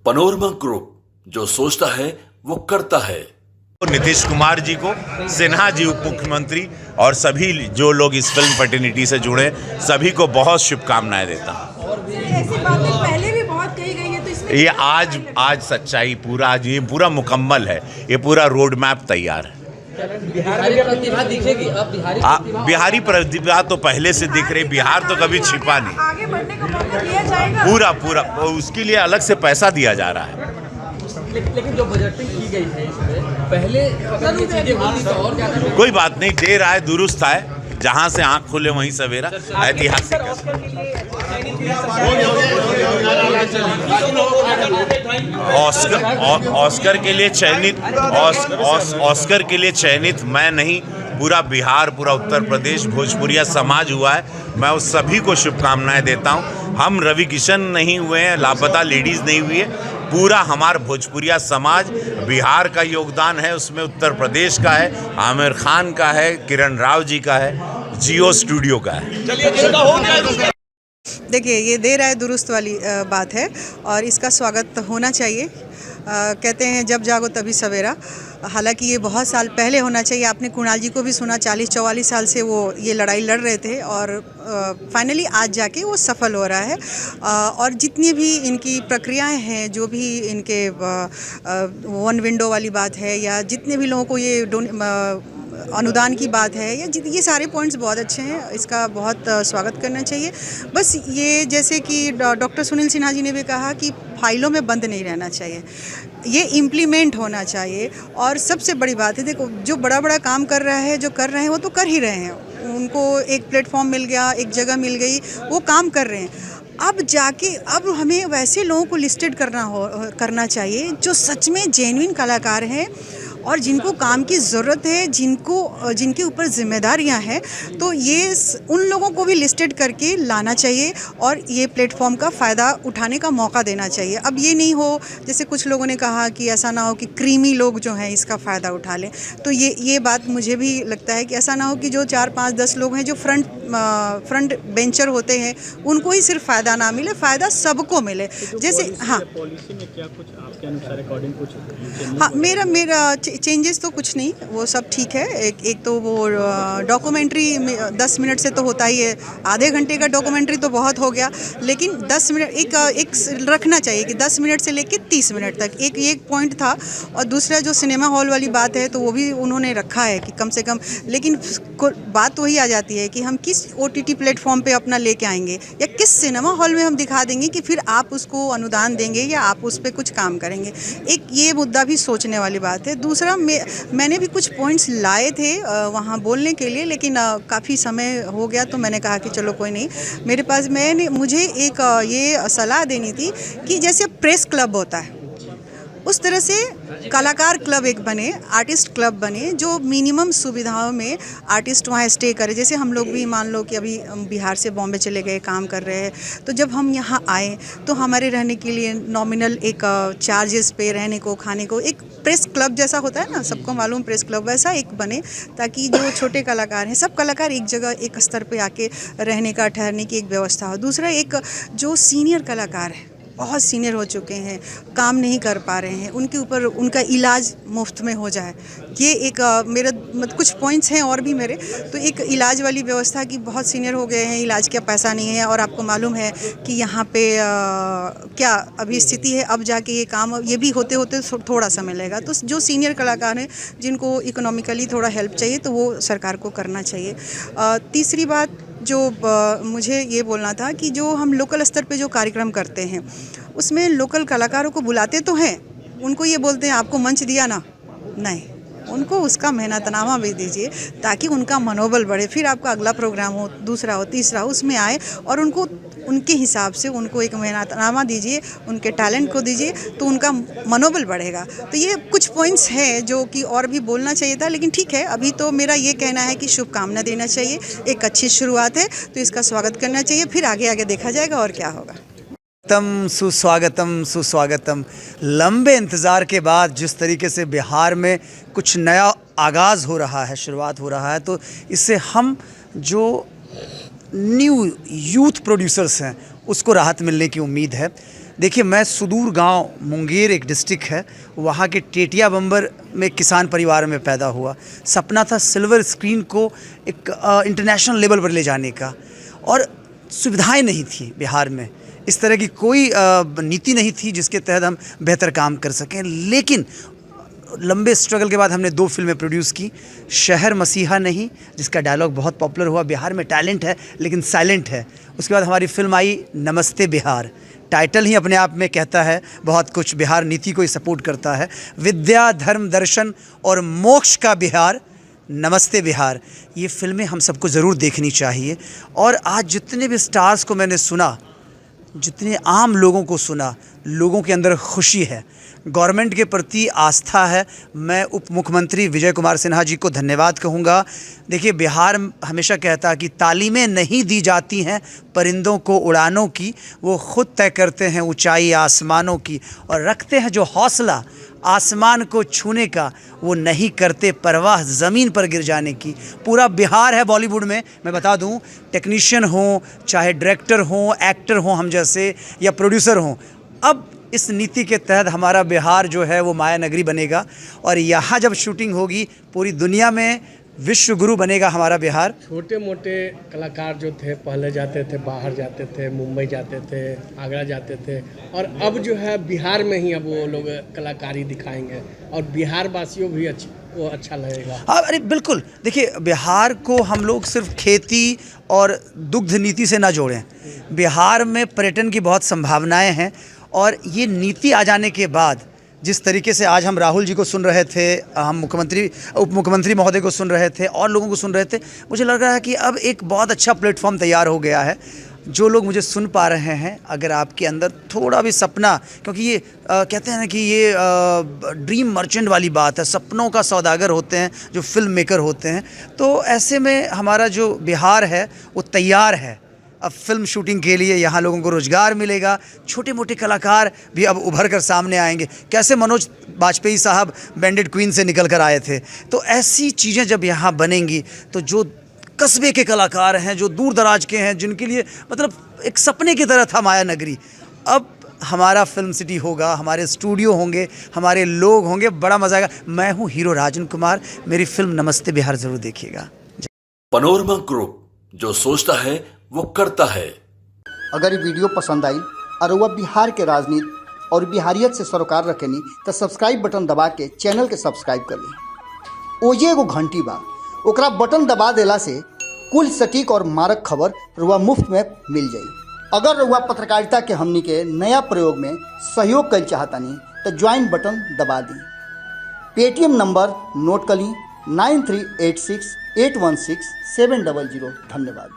Panorama group, जो सोचता है वो करता है। नीतीश कुमार जी को, सिन्हा जी उप मुख्यमंत्री और सभी जो लोग इस फिल्म फर्टिनिटी से जुड़े सभी को बहुत शुभकामनाएं देता हूँ। ऐसी बातें पहले भी बहुत कही गई है, तो इसमें ये आज सच्चाई पूरा, आज ये पूरा मुकम्मल है, ये पूरा रोड मैप तैयार है। बिहारी प्रतिभा दिखेगी अब? बिहारी प्रतिभा तो पहले से दिख रही, बिहार तो कभी छिपा नहीं। आगे बढ़ने का मौका दिया जाएगा पूरा उसके लिए अलग से पैसा दिया जा रहा है। लेकिन जो बजटिंग की गई है इसमें पहले अगर ये चीजें होती तो और ज्यादा। कोई बात नहीं, देर आए दुरुस्त आए, जहां से आंख खुले वहीं सवेरा। ऐतिहासिक ऑस्कर के लिए चयनित मैं नहीं, पूरा बिहार, पूरा उत्तर प्रदेश, भोजपुरिया समाज हुआ है। मैं उस सभी को शुभकामनाएं देता हूं। हम रवि किशन नहीं हुए हैं, लापता लेडीज नहीं हुई है, पूरा हमारा भोजपुरिया समाज। बिहार का योगदान है उसमें, उत्तर प्रदेश का है, आमिर खान का है, किरण राव जी का है, जियो स्टूडियो का है। देखिए, ये देर आए दुरुस्त वाली बात है और इसका स्वागत होना चाहिए। कहते हैं जब जागो तभी सवेरा। हालांकि ये बहुत साल पहले होना चाहिए। आपने कुणाल जी को भी सुना, 40-44 साल से वो ये लड़ाई लड़ रहे थे और फाइनली आज जाके वो सफल हो रहा है। और जितनी भी इनकी प्रक्रियाएं हैं, जो भी इनके वन विंडो वाली बात है या जितने भी लोगों को ये अनुदान की बात है, या ये सारे पॉइंट्स बहुत अच्छे हैं। इसका बहुत स्वागत करना चाहिए। बस ये जैसे कि डॉक्टर सुनील सिन्हा जी ने भी कहा कि फाइलों में बंद नहीं रहना चाहिए, ये इम्प्लीमेंट होना चाहिए। और सबसे बड़ी बात है, देखो जो बड़ा काम कर रहा है, जो कर रहे हैं वो तो कर ही रहे हैं। उनको एक प्लेटफॉर्म मिल गया, एक जगह मिल गई, वो काम कर रहे हैं। अब हमें वैसे लोगों को लिस्टेड करना चाहिए जो सच में जेन्युइन कलाकार हैं और जिनको काम की ज़रूरत है, जिनके ऊपर जिम्मेदारियां हैं। तो ये उन लोगों को भी लिस्टेड करके लाना चाहिए और ये प्लेटफॉर्म का फ़ायदा उठाने का मौका देना चाहिए। अब ये नहीं हो जैसे कुछ लोगों ने कहा कि ऐसा ना हो कि क्रीमी लोग जो हैं इसका फ़ायदा उठा लें। तो ये बात मुझे भी लगता है कि ऐसा ना हो कि जो 4, 5, 10 लोग हैं जो फ्रंट बेंचर होते हैं उनको ही सिर्फ फ़ायदा ना मिले, फ़ायदा सबको मिले। जैसे हाँ, पॉलिसी में क्या कुछ आपके अनुसार अकॉर्डिंग कुछ? हाँ, मेरा चेंजेस तो कुछ नहीं, वो सब ठीक है। एक तो वो डॉक्यूमेंट्री 10 मिनट से तो होता ही है, आधे घंटे का डॉक्यूमेंट्री तो बहुत हो गया, लेकिन 10 मिनट एक रखना चाहिए कि 10 मिनट से लेकर 30 मिनट तक एक पॉइंट था। और दूसरा जो सिनेमा हॉल वाली बात है तो वो भी उन्होंने रखा है कि कम से कम, लेकिन बात वही आ जाती है कि हम किस OTT प्लेटफॉर्म पे अपना लेके आएंगे या किस सिनेमा हॉल में हम दिखा देंगे कि फिर आप उसको अनुदान देंगे या आप उस पर कुछ काम करेंगे। एक ये मुद्दा भी सोचने वाली बात है। दूसरा, मैंने भी कुछ पॉइंट्स लाए थे वहाँ बोलने के लिए, लेकिन काफ़ी समय हो गया तो मैंने कहा कि चलो कोई नहीं। मेरे पास मुझे एक ये सलाह देनी थी कि जैसे प्रेस क्लब होता है उस तरह से कलाकार क्लब एक बने, आर्टिस्ट क्लब बने, जो मिनिमम सुविधाओं में आर्टिस्ट वहाँ स्टे करे। जैसे हम लोग भी मान लो कि अभी बिहार से बॉम्बे चले गए, काम कर रहे हैं, तो जब हम यहाँ आए तो हमारे रहने के लिए नॉमिनल एक चार्जेस पे, रहने को, खाने को, एक प्रेस क्लब जैसा होता है ना, सबको मालूम प्रेस क्लब, वैसा एक बने ताकि जो छोटे कलाकार हैं, सब कलाकार एक जगह एक स्तर पे आके रहने का, ठहरने की एक व्यवस्था हो। दूसरा, एक जो सीनियर कलाकार है, बहुत सीनियर हो चुके हैं, काम नहीं कर पा रहे हैं, उनके ऊपर उनका इलाज मुफ्त में हो जाए। ये एक मेरा कुछ पॉइंट्स हैं और भी मेरे, तो एक इलाज वाली व्यवस्था की, बहुत सीनियर हो गए हैं, इलाज का पैसा नहीं है और आपको मालूम है कि यहाँ पे क्या अभी स्थिति है। अब जाके ये काम ये भी होते थोड़ा समय लगेगा। तो जो सीनियर कलाकार हैं जिनको इकोनॉमिकली थोड़ा हेल्प चाहिए तो वो सरकार को करना चाहिए। तीसरी बात जो मुझे ये बोलना था कि जो हम लोकल स्तर पे जो कार्यक्रम करते हैं उसमें लोकल कलाकारों को बुलाते तो हैं, उनको ये बोलते हैं आपको मंच दिया ना, नहीं, उनको उसका मेहनतनामा भी दीजिए ताकि उनका मनोबल बढ़े। फिर आपका अगला प्रोग्राम हो, दूसरा हो, तीसरा हो, उसमें आए और उनको उनके हिसाब से उनको एक मेहनतनामा दीजिए, उनके टैलेंट को दीजिए, तो उनका मनोबल बढ़ेगा। तो ये कुछ पॉइंट्स हैं जो कि और भी बोलना चाहिए था, लेकिन ठीक है, अभी तो मेरा ये कहना है कि शुभकामना देना चाहिए। एक अच्छी शुरुआत है तो इसका स्वागत करना चाहिए, फिर आगे देखा जाएगा और क्या होगा। सुस्वागतम सुस्वागतम। लंबे इंतज़ार के बाद जिस तरीके से बिहार में कुछ नया आगाज़ हो रहा है, शुरुआत हो रहा है, तो इससे हम जो न्यू यूथ प्रोड्यूसर्स हैं उसको राहत मिलने की उम्मीद है। देखिए, मैं सुदूर गांव मुंगेर एक डिस्ट्रिक्ट है, वहाँ के टेटिया बम्बर में किसान परिवार में पैदा हुआ। सपना था सिल्वर स्क्रीन को एक इंटरनेशनल लेवल पर ले जाने का, और सुविधाएं नहीं थी बिहार में। इस तरह की कोई नीति नहीं थी जिसके तहत हम बेहतर काम कर सकें। लेकिन लंबे स्ट्रगल के बाद हमने 2 फिल्में प्रोड्यूस की। शहर मसीहा नहीं, जिसका डायलॉग बहुत पॉपुलर हुआ, बिहार में टैलेंट है लेकिन साइलेंट है। उसके बाद हमारी फिल्म आई नमस्ते बिहार, टाइटल ही अपने आप में कहता है बहुत कुछ, बिहार नीति को ही सपोर्ट करता है। विद्या, धर्म, दर्शन और मोक्ष का बिहार, नमस्ते बिहार। ये फिल्में हम सबको ज़रूर देखनी चाहिए। और आज जितने भी स्टार्स को मैंने सुना, जितने आम लोगों को सुना, लोगों के अंदर खुशी है, गवर्नमेंट के प्रति आस्था है। मैं उप मुख्यमंत्री विजय कुमार सिन्हा जी को धन्यवाद कहूँगा। देखिए, बिहार हमेशा कहता है कि तालीमें नहीं दी जाती हैं परिंदों को उड़ानों की, वो खुद तय करते हैं ऊंचाई आसमानों की, और रखते हैं जो हौसला आसमान को छूने का, वो नहीं करते परवाह ज़मीन पर गिर जाने की। पूरा बिहार है बॉलीवुड में, मैं बता दूं, टेक्नीशियन हो, चाहे डायरेक्टर हो, एक्टर हो हम जैसे, या प्रोड्यूसर हो। अब इस नीति के तहत हमारा बिहार जो है वो माया नगरी बनेगा, और यहाँ जब शूटिंग होगी पूरी दुनिया में विश्व गुरु बनेगा हमारा बिहार। छोटे मोटे कलाकार जो थे पहले जाते थे, बाहर जाते थे, मुंबई जाते थे, आगरा जाते थे, और अब जो है बिहार में ही अब वो लोग कलाकारी दिखाएंगे, और बिहार वासियों भी वो अच्छा लगेगा। हाँ, अरे बिल्कुल। देखिए, बिहार को हम लोग सिर्फ खेती और दुग्ध नीति से ना जोड़ें। बिहार में पर्यटन की बहुत संभावनाएं हैं, और ये नीति आ जाने के बाद जिस तरीके से आज हम राहुल जी को सुन रहे थे, हम उप मुख्यमंत्री महोदय को सुन रहे थे, और लोगों को सुन रहे थे, मुझे लग रहा है कि अब एक बहुत अच्छा प्लेटफॉर्म तैयार हो गया है। जो लोग मुझे सुन पा रहे हैं, अगर आपके अंदर थोड़ा भी सपना, क्योंकि ये कहते हैं ना कि ये ड्रीम मर्चेंट वाली बात है, सपनों का सौदागर होते हैं जो फिल्म मेकर होते हैं, तो ऐसे में हमारा जो बिहार है वो तैयार है अब फिल्म शूटिंग के लिए। यहाँ लोगों को रोज़गार मिलेगा, छोटे मोटे कलाकार भी अब उभर कर सामने आएंगे। कैसे मनोज बाजपेयी साहब बैंडेड क्वीन से निकल कर आए थे, तो ऐसी चीज़ें जब यहाँ बनेंगी तो जो कस्बे के कलाकार हैं, जो दूर दराज के हैं, जिनके लिए मतलब एक सपने की तरह था माया नगरी, अब हमारा फिल्म सिटी होगा, हमारे स्टूडियो होंगे, हमारे लोग होंगे, बड़ा मज़ा आएगा। मैं हूँ हीरो राजन कुमार, मेरी फिल्म नमस्ते बिहार ज़रूर देखिएगा। पनोरमा ग्रुप, जो सोचता है वो करता है। अगर ये वीडियो पसंद आई और वह बिहार के राजनीति और बिहारियत से सरोकार रखेनी तो सब्सक्राइब बटन दबा के चैनल के सब्सक्राइब कर ली। ओजे एगो घंटी बा, ओकरा बटन दबा देला से कुल सटीक और मारक खबर रुआ मुफ्त में मिल जाई। अगर रुआ पत्रकारिता के हमनी के नया प्रयोग में सहयोग कर चाहतानी तो ज्वाइन बटन दबा दी। पेटीएम नंबर नोट कर ली 9386816700। धन्यवाद।